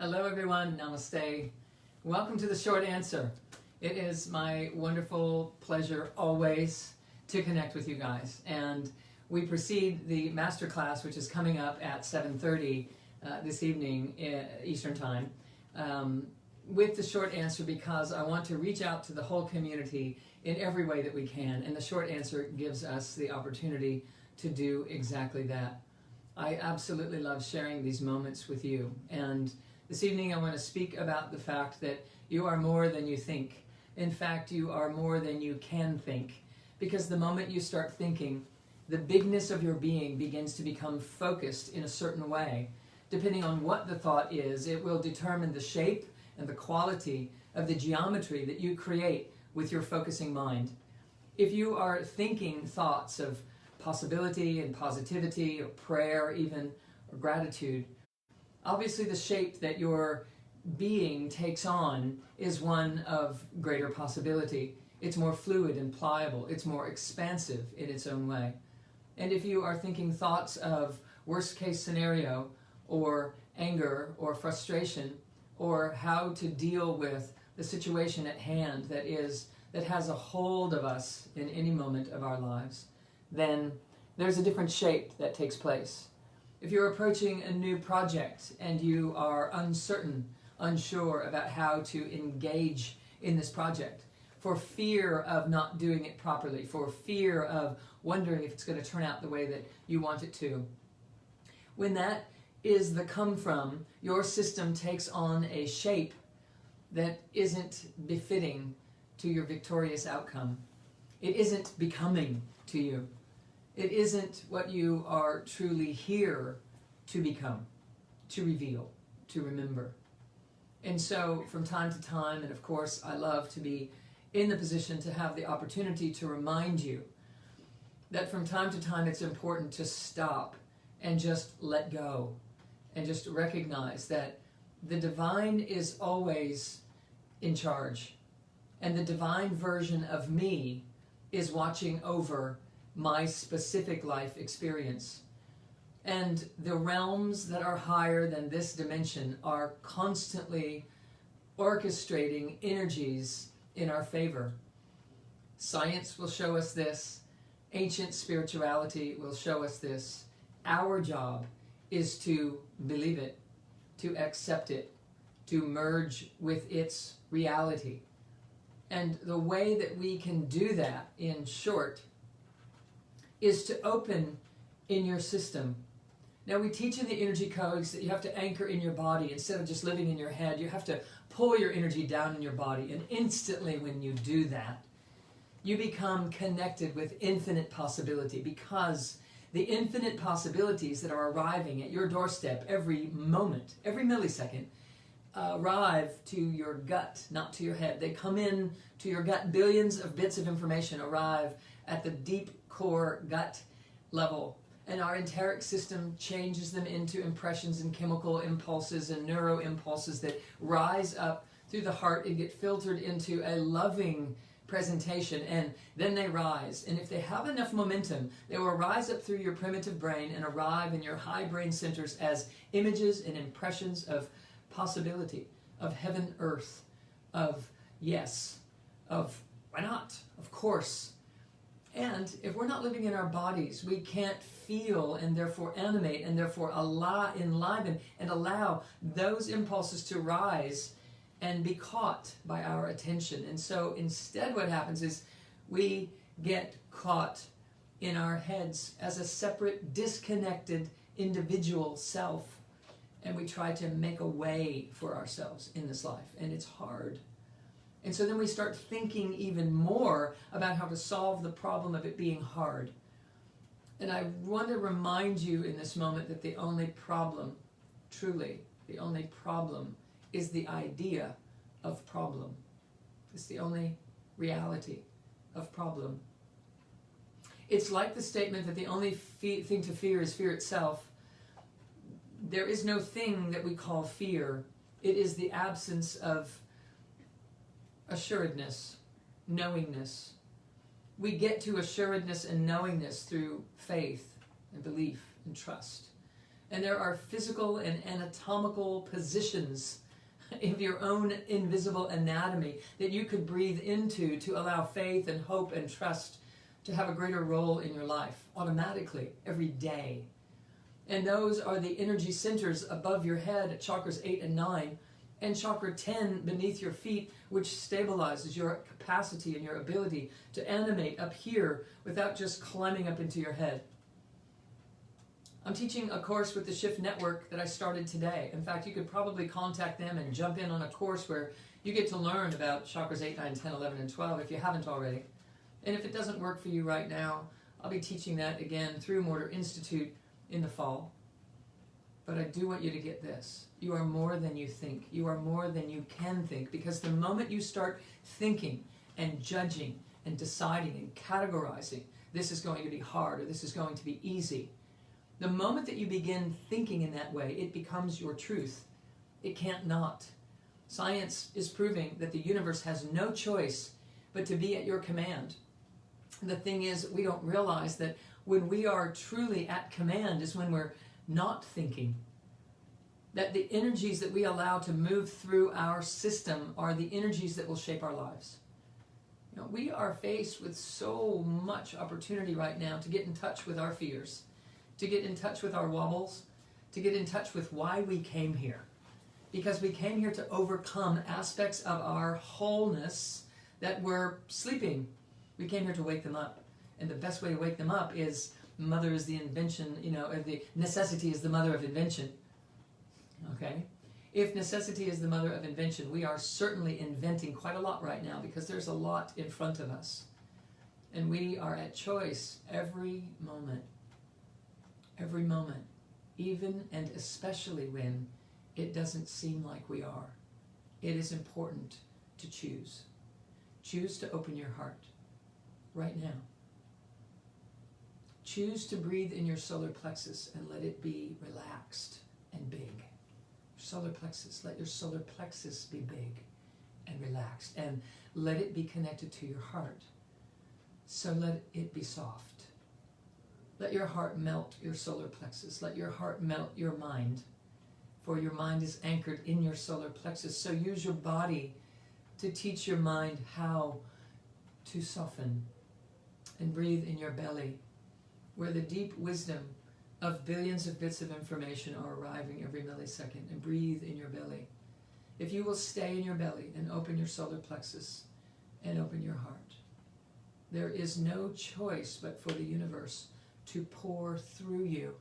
Hello everyone, namaste. Welcome to The Short Answer. It is my wonderful pleasure always to connect with you guys. And we precede the masterclass, which is coming up at 7:30 this evening Eastern Time, with The Short Answer because I want to reach out to the whole community in every way that we can. And The Short Answer gives us the opportunity to do exactly that. I absolutely love sharing these moments with you. And this evening I want to speak about the fact that you are more than you think. In fact, you are more than you can think. Because the moment you start thinking, the bigness of your being begins to become focused in a certain way. Depending on what the thought is, it will determine the shape and the quality of the geometry that you create with your focusing mind. If you are thinking thoughts of possibility and positivity, or prayer even, or gratitude, obviously the shape that your being takes on is one of greater possibility. It's more fluid and pliable. It's more expansive in its own way. And if you are thinking thoughts of worst case scenario, or anger, or frustration, or how to deal with the situation at hand that has a hold of us in any moment of our lives, then there's a different shape that takes place. If you're approaching a new project and you are uncertain, unsure about how to engage in this project, for fear of not doing it properly, for fear of wondering if it's going to turn out the way that you want it to, when that is the come from, your system takes on a shape that isn't befitting to your victorious outcome. It isn't becoming to you. It isn't what you are truly here to become, to reveal, to remember. And so from time to time, and of course I love to be in the position to have the opportunity to remind you that from time to time it's important to stop and just let go and just recognize that the divine is always in charge, and the divine version of me is watching over my specific life experience. And the realms that are higher than this dimension are constantly orchestrating energies in our favor. Science will show us this. Ancient spirituality will show us this. Our job is to believe it, to accept it, to merge with its reality. And the way that we can do that, in short, is to open in your system. Now we teach in the energy codes that you have to anchor in your body instead of just living in your head. You have to pull your energy down in your body, and instantly when you do that, you become connected with infinite possibility, because the infinite possibilities that are arriving at your doorstep every moment, every millisecond, arrive to your gut, not to your head. They come in to your gut. Billions of bits of information arrive at the deep core gut level, and our enteric system changes them into impressions and chemical impulses and neuro impulses that rise up through the heart and get filtered into a loving presentation, and then they rise. And if they have enough momentum, they will rise up through your primitive brain and arrive in your high brain centers as images and impressions of possibility, of heaven, earth, of yes, of why not, of course. And if we're not living in our bodies, we can't feel and therefore animate and therefore enliven and allow those impulses to rise and be caught by our attention. And so instead what happens is we get caught in our heads as a separate, disconnected individual self, and we try to make a way for ourselves in this life, and it's hard. And so then we start thinking even more about how to solve the problem of it being hard. And I want to remind you in this moment that the only problem, truly, the only problem is the idea of problem. It's the only reality of problem. It's like the statement that the only thing to fear is fear itself. There is no thing that we call fear. It is the absence of assuredness, knowingness. We get to assuredness and knowingness through faith and belief and trust. And there are physical and anatomical positions of your own invisible anatomy that you could breathe into to allow faith and hope and trust to have a greater role in your life automatically every day. And those are the energy centers above your head at chakras 8 and 9, and chakra 10 beneath your feet, which stabilizes your capacity and your ability to animate up here without just climbing up into your head. I'm teaching a course with the Shift Network that I started today. In fact, you could probably contact them and jump in on a course where you get to learn about chakras 8, 9, 10, 11, and 12 if you haven't already. And if it doesn't work for you right now, I'll be teaching that again through Morter Institute in the fall. But I do want you to get this. You are more than you think. You are more than you can think, because the moment you start thinking and judging and deciding and categorizing, this is going to be hard or this is going to be easy, the moment that you begin thinking in that way, it becomes your truth. It can't not. Science is proving that the universe has no choice but to be at your command. The thing is, we don't realize that when we are truly at command is when we're not thinking. That the energies that we allow to move through our system are the energies that will shape our lives. You know, we are faced with so much opportunity right now to get in touch with our fears, to get in touch with our wobbles, to get in touch with why we came here. Because we came here to overcome aspects of our wholeness that were sleeping. We came here to wake them up. And the best way to wake them up is mother is the invention, the necessity is the mother of invention. Okay? If necessity is the mother of invention, we are certainly inventing quite a lot right now because there's a lot in front of us. And we are at choice every moment. Every moment. Even and especially when it doesn't seem like we are. It is important to choose. Choose to open your heart right now. Choose to breathe in your solar plexus and let it be relaxed and big. Solar plexus, let your solar plexus be big and relaxed, and let it be connected to your heart. So let it be soft. Let your heart melt your solar plexus. Let your heart melt your mind, for your mind is anchored in your solar plexus. So use your body to teach your mind how to soften, and breathe in your belly, where the deep wisdom of billions of bits of information are arriving every millisecond, and breathe in your belly. If you will stay in your belly and open your solar plexus and open your heart, there is no choice but for the universe to pour through you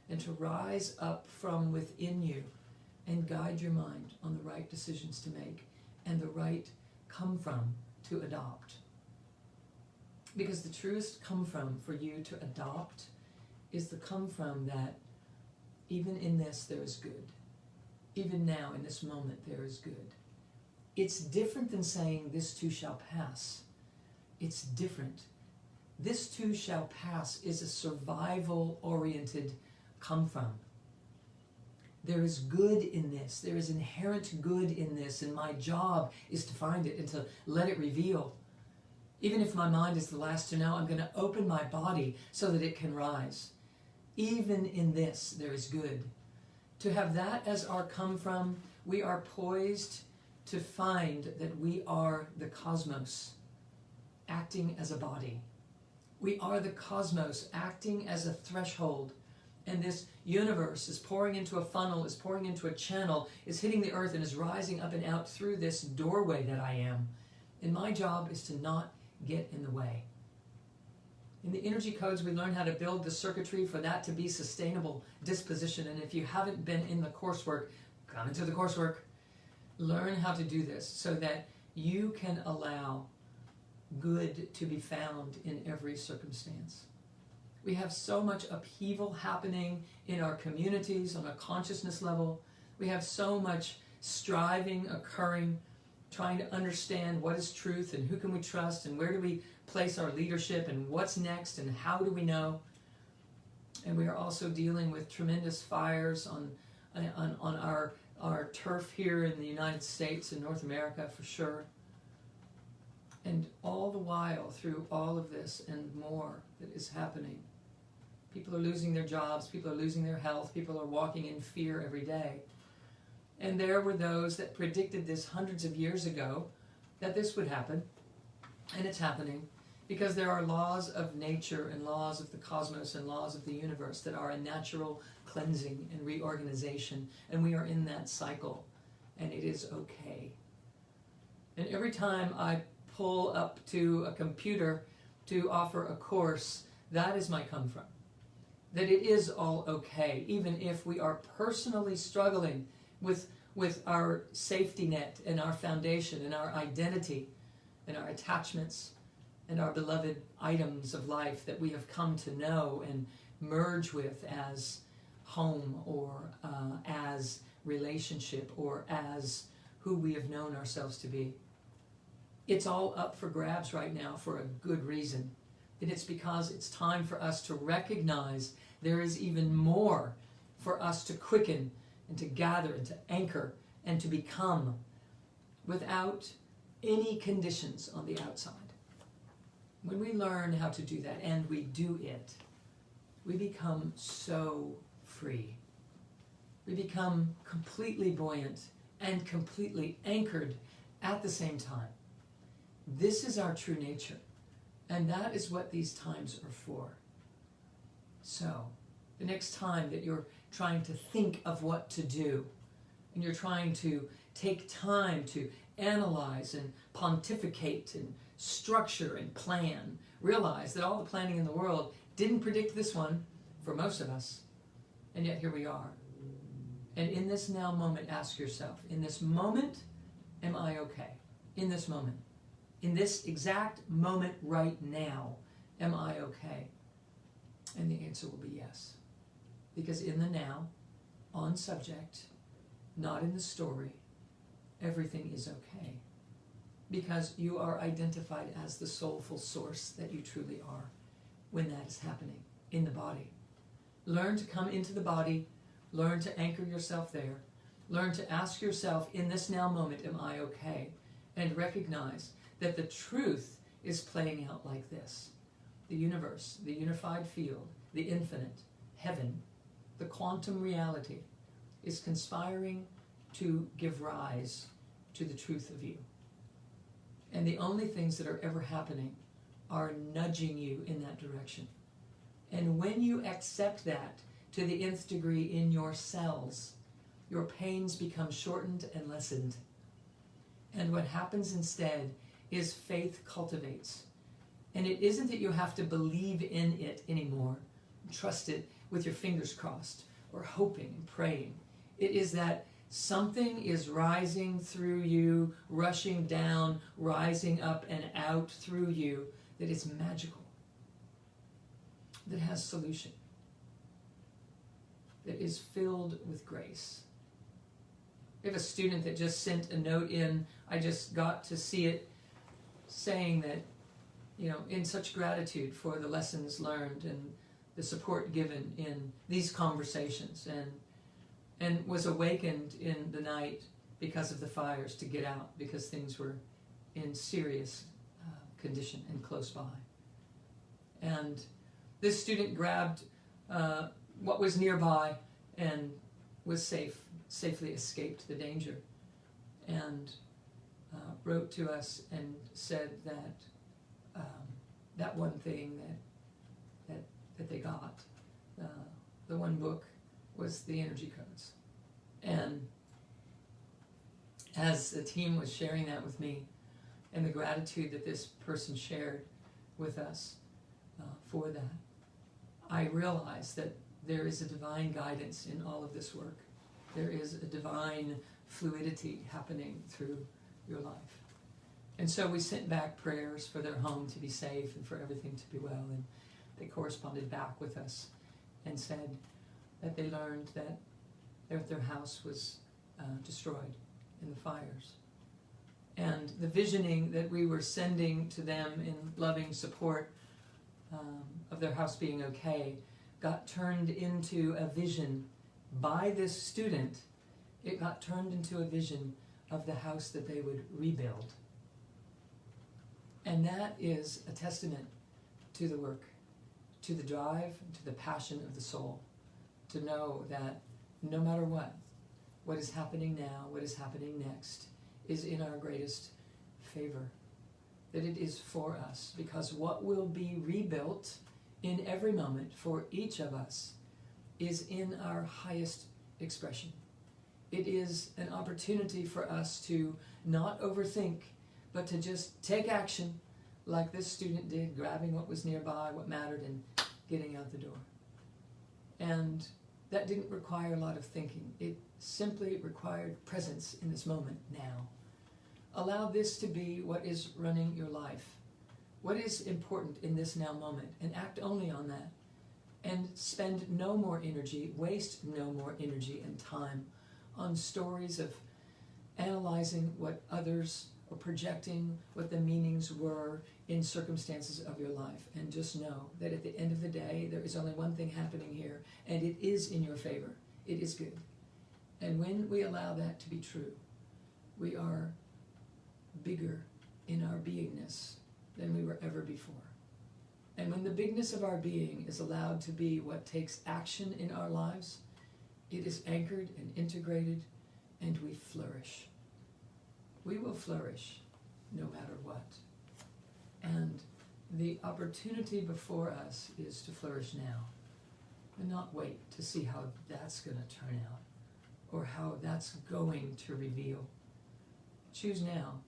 and to rise up from within you and guide your mind on the right decisions to make and the right come from to adopt. Because the truest come from for you to adopt is the come from that even in this there is good. Even now in this moment there is good. It's different than saying this too shall pass. It's different. This too shall pass is a survival-oriented come from. There is good in this. There is inherent good in this, and my job is to find it and to let it reveal. Even if my mind is the last to know, I'm going to open my body so that it can rise. Even in this, there is good. To have that as our come from, we are poised to find that we are the cosmos, acting as a body. We are the cosmos, acting as a threshold. And this universe is pouring into a funnel, is pouring into a channel, is hitting the earth and is rising up and out through this doorway that I am. And my job is to not get in the way. In the energy codes, we learn how to build the circuitry for that to be sustainable disposition. And if you haven't been in the coursework, come into the coursework. Learn how to do this so that you can allow good to be found in every circumstance. We have so much upheaval happening in our communities on a consciousness level. We have so much striving occurring, trying to understand what is truth and who can we trust and where do we place our leadership and what's next and how do we know. And we are also dealing with tremendous fires on our turf here in the United States and North America for sure. And all the while, through all of this and more that is happening, People are losing their jobs, people are losing their health, people are walking in fear every day. And there were those that predicted this hundreds of years ago, that this would happen, and it's happening, because there are laws of nature and laws of the cosmos and laws of the universe that are a natural cleansing and reorganization, and we are in that cycle, and it is okay. And every time I pull up to a computer to offer a course, that is my come from. That it is all okay, even if we are personally struggling with our safety net and our foundation and our identity and our attachments and our beloved items of life that we have come to know and merge with as home or as relationship or as who we have known ourselves to be. It's all up for grabs right now for a good reason. And it's because it's time for us to recognize there is even more for us to quicken and to gather and to anchor and to become without any conditions on the outside. When we learn how to do that, and we do it, we become so free. We become completely buoyant and completely anchored at the same time. This is our true nature, and that is what these times are for. So, the next time that you're trying to think of what to do, and you're trying to take time to analyze and pontificate and structure and plan, realize that all the planning in the world didn't predict this one for most of us, and yet here we are. And in this now moment, ask yourself, in this moment, am I okay? In this moment. In this exact moment right now, am I okay? And the answer will be yes. Because in the now, on subject, not in the story, everything is okay. Because you are identified as the soulful source that you truly are when that is happening in the body. Learn to come into the body, learn to anchor yourself there, learn to ask yourself, in this now moment, am I okay? And recognize that the truth is playing out like this. The universe, the unified field, the infinite, heaven, the quantum reality is conspiring to give rise to the truth of you. And the only things that are ever happening are nudging you in that direction. And when you accept that to the nth degree in your cells, your pains become shortened and lessened. And what happens instead is faith cultivates. And it isn't that you have to believe in it anymore, trust it with your fingers crossed, or hoping and praying. It is that something is rising through you, rushing down, rising up and out through you, that is magical, that has solution, that is filled with grace. We have a student that just sent a note in. I just got to see it, saying that, in such gratitude for the lessons learned and the support given in these conversations, and was awakened in the night because of the fires to get out, because things were in serious condition and close by. And this student grabbed what was nearby and was safely escaped the danger, and wrote to us and said that that one thing that they got, the one book, was the energy codes. And as the team was sharing that with me, and the gratitude that this person shared with us for that, I realized that there is a divine guidance in all of this work. There is a divine fluidity happening through your life. And so we sent back prayers for their home to be safe and for everything to be well, and they corresponded back with us and said that they learned that their house was destroyed in the fires. And the visioning that we were sending to them in loving support of their house being okay got turned into a vision by this student. It got turned into a vision of the house that they would rebuild. And that is a testament to the work, to the drive, to the passion of the soul, to know that no matter what is happening now, what is happening next, is in our greatest favor. That it is for us, because what will be rebuilt in every moment for each of us is in our highest expression. It is an opportunity for us to not overthink, but to just take action like this student did, grabbing what was nearby, what mattered, and getting out the door. And that didn't require a lot of thinking. It simply required presence in this moment now. Allow this to be what is running your life. What is important in this now moment, and act only on that. And spend no more energy, waste no more energy and time on stories of analyzing what others or projecting what the meanings were in circumstances of your life. And just know that at the end of the day, there is only one thing happening here, and it is in your favor. It is good. And when we allow that to be true, we are bigger in our beingness than we were ever before. And when the bigness of our being is allowed to be what takes action in our lives, it is anchored and integrated, and we flourish. We will flourish no matter what. And the opportunity before us is to flourish now, and not wait to see how that's going to turn out or how that's going to reveal. Choose now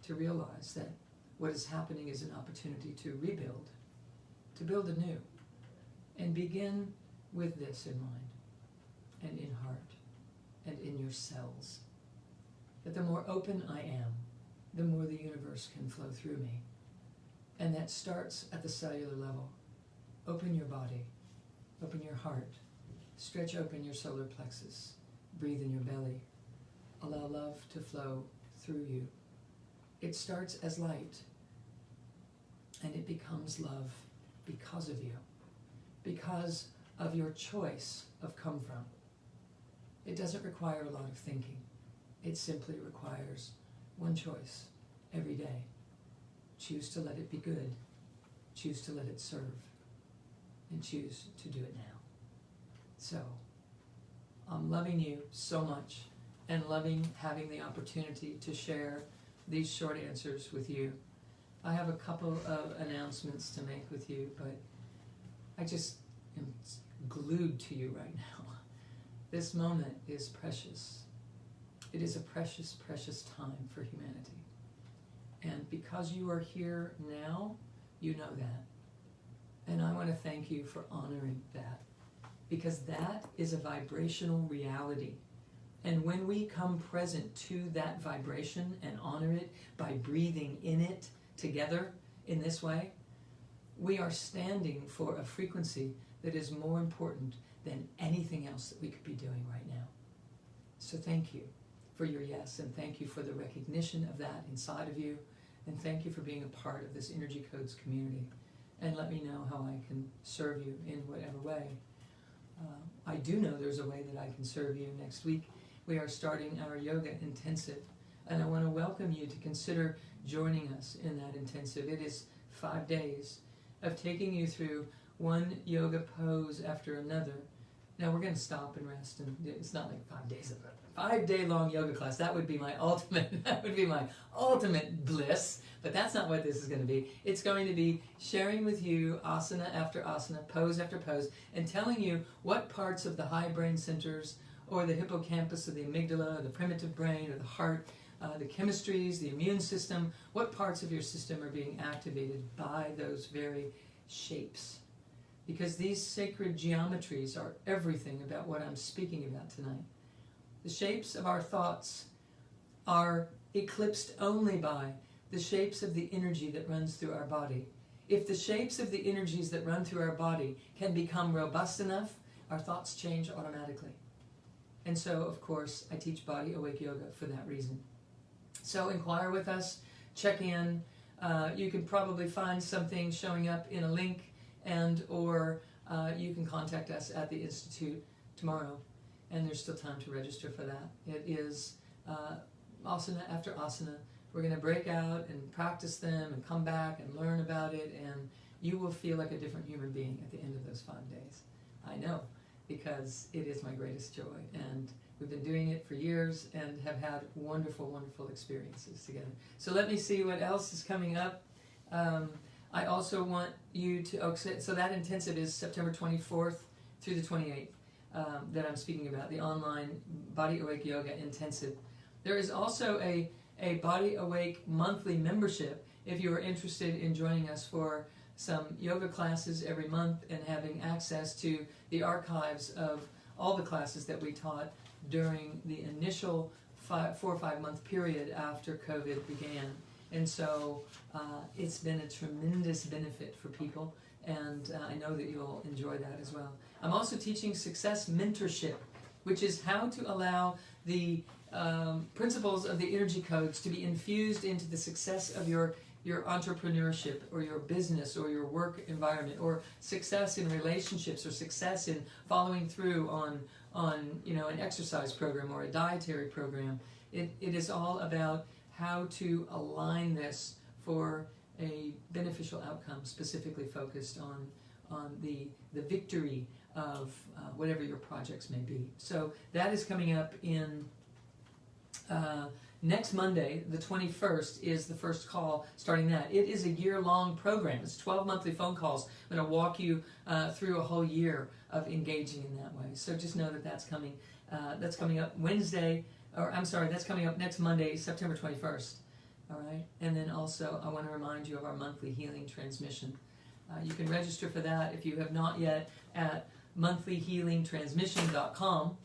to realize that what is happening is an opportunity to rebuild, to build anew, and begin with this in mind and in heart and in your cells. That the more open I am, the more the universe can flow through me. And that starts at the cellular level. Open your body, open your heart, stretch open your solar plexus, breathe in your belly, allow love to flow through you. It starts as light, and it becomes love because of you, because of your choice of come from. It doesn't require a lot of thinking. It simply requires one choice every day. Choose to let it be good. Choose to let it serve. And choose to do it now. So, I'm loving you so much, and loving having the opportunity to share these short answers with you. I have a couple of announcements to make with you, but I just am glued to you right now. This moment is precious. It is a precious, precious time for humanity. And because you are here now, you know that. And I want to thank you for honoring that, because that is a vibrational reality. And when we come present to that vibration and honor it by breathing in it together in this way, we are standing for a frequency that is more important than anything else that we could be doing right now. So thank you for your yes, and thank you for the recognition of that inside of you, and thank you for being a part of this Energy Codes community. And let me know how I can serve you in whatever way. I do know there's a way that I can serve you. Next week we are starting our yoga intensive, and I want to welcome you to consider joining us in that intensive. It is 5 days of taking you through one yoga pose after another. Now we're going to stop and rest, and it's not like 5 days of a 5-day-long yoga class. That would be my ultimate bliss, but that's not what this is going to be. It's going to be sharing with you asana after asana, pose after pose, and telling you what parts of the high brain centers, or the hippocampus, or the amygdala, or the primitive brain, or the heart, the chemistries, the immune system, what parts of your system are being activated by those very shapes. Because these sacred geometries are everything about what I'm speaking about tonight. The shapes of our thoughts are eclipsed only by the shapes of the energy that runs through our body. If the shapes of the energies that run through our body can become robust enough, our thoughts change automatically. And so, of course, I teach BodyAwake Yoga for that reason. So inquire with us, check in. You can probably find something showing up in a link, and or you can contact us at the Institute tomorrow, and there's still time to register for that. It is asana after asana. We're going to break out and practice them and come back and learn about it, and you will feel like a different human being at the end of those 5 days. I know, because it is my greatest joy, and we've been doing it for years and have had wonderful, wonderful experiences together. So let me see what else is coming up. I also want you to, so that intensive is September 24th through the 28th that I'm speaking about, the online BodyAwake Yoga Intensive. There is also a BodyAwake monthly membership if you are interested in joining us for some yoga classes every month and having access to the archives of all the classes that we taught during the initial 4 or 5 month period after COVID began. And so it's been a tremendous benefit for people, and I know that you'll enjoy that as well. I'm also teaching Success Mentorship, which is how to allow the principles of the energy codes to be infused into the success of your entrepreneurship or your business or your work environment, or success in relationships, or success in following through on an exercise program or a dietary program. It is all about how to align this for a beneficial outcome, specifically focused on the victory of whatever your projects may be. So that is coming up in next Monday, the 21st, is the first call starting that. It is a year-long program. It's 12 monthly phone calls. I'm going to walk you through a whole year of engaging in that way. So just know that that's coming up Wednesday, or I'm sorry, that's coming up next Monday, September 21st. All right? And then also I want to remind you of our monthly healing transmission. You can register for that if you have not yet at monthlyhealingtransmission.com,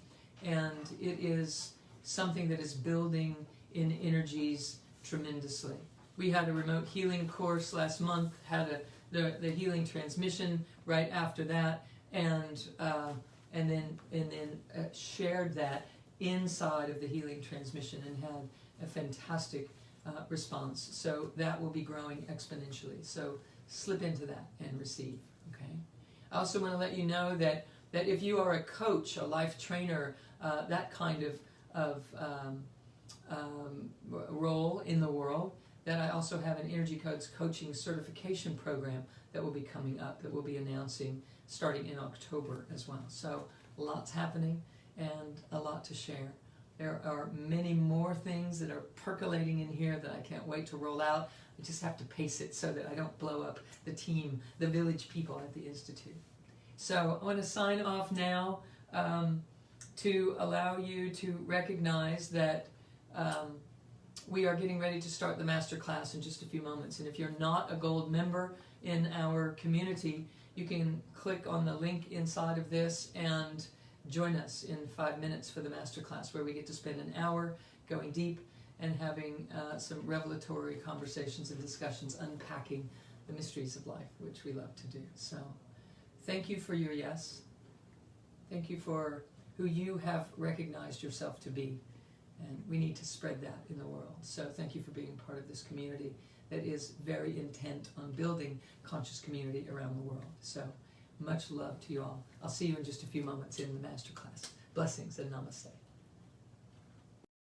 and it is something that is building in energies tremendously. We had a remote healing course last month, had the healing transmission right after that, and then shared that inside of the healing transmission and had a fantastic response. So that will be growing exponentially. So slip into that and receive. Okay. I also want to let you know that if you are a coach, a life trainer, that kind of role in the world, that I also have an Energy Codes coaching certification program that will be coming up, that we'll be announcing starting in October as well. So lots happening and a lot to share. There are many more things that are percolating in here that I can't wait to roll out. I just have to pace it so that I don't blow up the team, the village people at the Institute. So I want to sign off now to allow you to recognize that we are getting ready to start the master class in just a few moments. And if you're not a gold member in our community, you can click on the link inside of this and join us in 5 minutes for the master class, where we get to spend an hour going deep and having some revelatory conversations and discussions, unpacking the mysteries of life, which we love to do. So thank you for your yes. Thank you for who you have recognized yourself to be. And we need to spread that in the world. So thank you for being part of this community that is very intent on building conscious community around the world. So much love to you all. I'll see you in just a few moments in the masterclass. Blessings and namaste.